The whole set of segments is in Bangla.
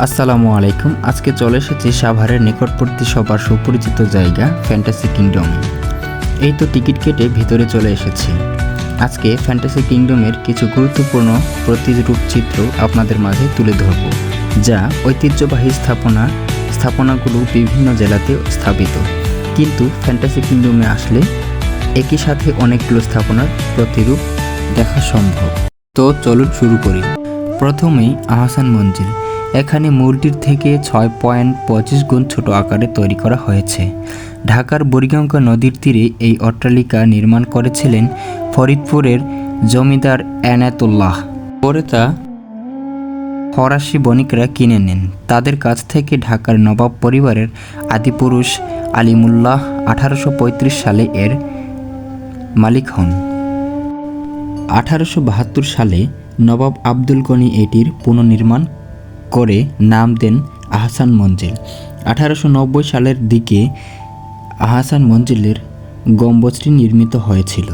আসসালামু আলাইকুম। আজকে চলে এসেছি সাভারের নিকটবর্তী সবার সুপরিচিত জায়গা ফ্যান্টাসি কিংডমে। এই তো টিকিট কেটে ভিতরে চলে এসেছি। আজকে ফ্যান্টাসি কিংডমের কিছু গুরুত্বপূর্ণ প্রতিরূপ চিত্র আপনাদের মাঝে তুলে ধরব, যা ঐতিহ্যবাহী স্থাপনাগুলো বিভিন্ন জেলাতে স্থাপিত, কিন্তু ফ্যান্টাসি কিংডমে আসলে একই সাথে অনেকগুলো স্থাপনার প্রতিরূপ দেখা সম্ভব। তো চলুন শুরু করি। প্রথমেই আহসান মঞ্জিল। এখানে মূলটির থেকে 6.25 গুণ ছোট আকারে তৈরি করা হয়েছে। ঢাকার বুড়িগঙ্গা নদীর তীরে এই অট্টালিকা নির্মাণ করেছিলেন ফরিদপুরের জমিদার এনায়েতুল্লাহ। পরে তা ফরাসি বণিকরা কিনে নেন। তাদের কাছ থেকে ঢাকার নবাব পরিবারের আদিপুরুষ আলিমুল্লাহ 1835 সালে এর মালিক হন। 1872 সালে নবাব আব্দুল গনি এটির পুনর্নির্মাণ করে নাম দেন আহসান মঞ্জিল। 1890 সালের দিকে আহসান মঞ্জিলের গম্বুজটি নির্মিত হয়েছিল।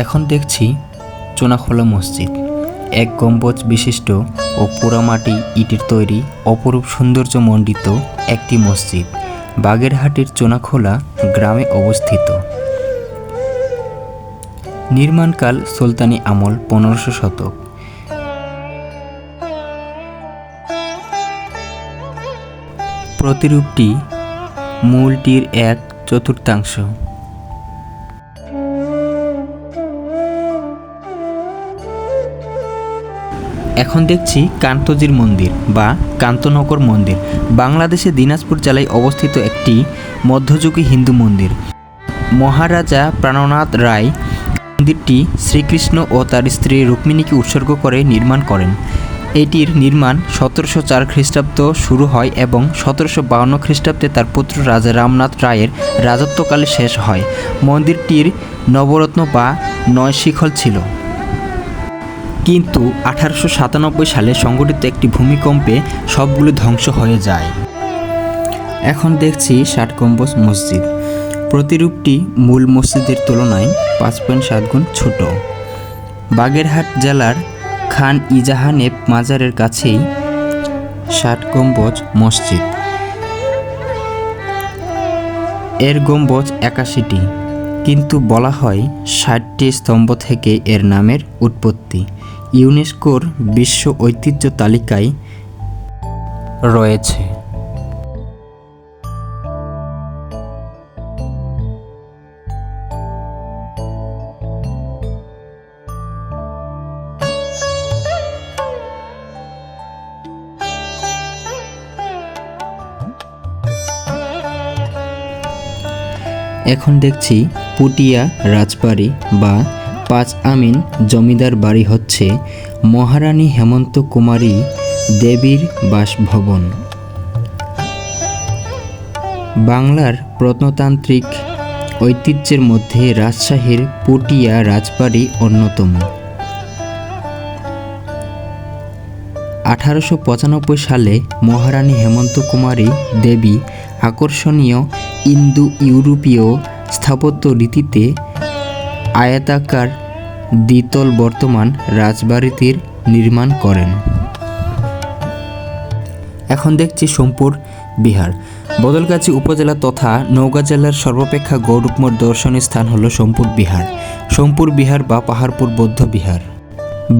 এখন দেখছি চুনাখোলা মসজিদ। এক গম্বুজ বিশিষ্ট ও পোড়ামাটি ইটের তৈরি অপরূপ সৌন্দর্যমণ্ডিত একটি মসজিদ বাগেরহাটের চুনাখোলা গ্রামে অবস্থিত। নির্মাণকাল সুলতানি আমল 1500 শতক। প্রতিরূপটি মূলটির 1/4। এখন দেখছি কান্তজির মন্দির বা কান্তনগর মন্দির। বাংলাদেশে দিনাজপুর জেলায় অবস্থিত একটি মধ্যযুগী হিন্দু মন্দির। মহারাজা প্রাণনাথ রায় মন্দিরটি শ্রীকৃষ্ণ ও তার স্ত্রী রুক্মিণীকে উৎসর্গ করে নির্মাণ করেন। এটির নির্মাণ 1704 খ্রিস্টাব্দ শুরু হয় এবং 1752 খ্রিস্টাব্দে তার পুত্র রাজা রামনাথ রায়ের রাজত্বকালে শেষ হয়। মন্দিরটির নবরত্ন বা 9 শিখল ছিল, কিন্তু 1897 সালে সংঘটিত একটি ভূমিকম্পে সবগুলো ধ্বংস হয়ে যায়। এখন দেখছি 60 গম্বুজ মসজিদ। প্রতিরূপটি মূল মসজিদের তুলনায় 5.7 গুণ ছোট। বাগেরহাট জেলার খান ইজাহানেব মাজারের কাছেই 60 গম্বুজ মসজিদ। এর গম্বুজ 81টি, কিন্তু বলা হয় 60টি স্তম্ভ থেকে এর নামের উৎপত্তি। ইউনেস্কোর বিশ্ব ঐতিহ্য তালিকায় রয়েছে। এখন দেখছি পুটিয়া রাজবাড়ি বা 5 আমিন জমিদার বাড়ি হচ্ছে মহারানী হেমন্ত কুমারী দেবীর বাসভবন। বাংলার প্রত্নতান্ত্রিক ঐতিহ্যের মধ্যে রাজশাহীর পুটিয়া রাজবাড়ি অন্যতম। 1895 সালে মহারানী হেমন্ত কুমারী দেবী আকর্ষণীয় ইন্দো ইউরোপীয় স্থাপত্য রীতিতে আয়তাকার দ্বিতল বর্তমান রাজবাড়িটির নির্মাণ করেন। এখন দেখছি সোমপুর বিহার। বদলগাছী উপজেলা তথা নওগাঁ জেলার সর্বাপেক্ষা গৌরবময় দর্শনীয় স্থান হল সোমপুর বিহার। সোমপুর বিহার বা পাহাড়পুর বৌদ্ধ বিহার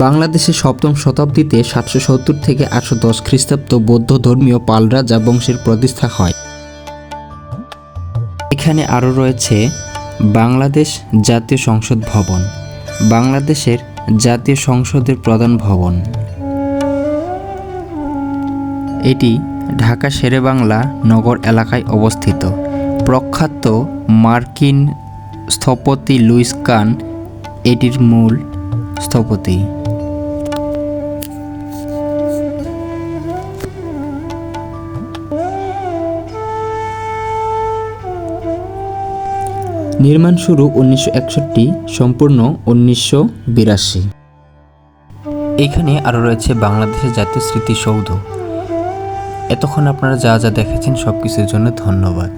বাংলাদেশে 7ম শতাব্দীতে 770 থেকে 810 খ্রিস্টাব্দ বৌদ্ধ ধর্মীয় পাল রাজা বংশের প্রতিষ্ঠা হয়। এখানে আরও রয়েছে বাংলাদেশ জাতীয় সংসদ ভবন, বাংলাদেশের জাতীয় সংসদের প্রধান ভবন। এটি ঢাকা শেরেবাংলা নগর এলাকায় অবস্থিত। প্রখ্যাত মার্কিন স্থপতি লুইস কান এটির মূল স্থপতি। নির্মাণ শুরু 1961, সম্পূর্ণ 1982। এখানে আরও রয়েছে বাংলাদেশের জাতীয় স্মৃতিসৌধ। এতক্ষণ আপনারা যা যা দেখেছেন সব কিছুর জন্য ধন্যবাদ।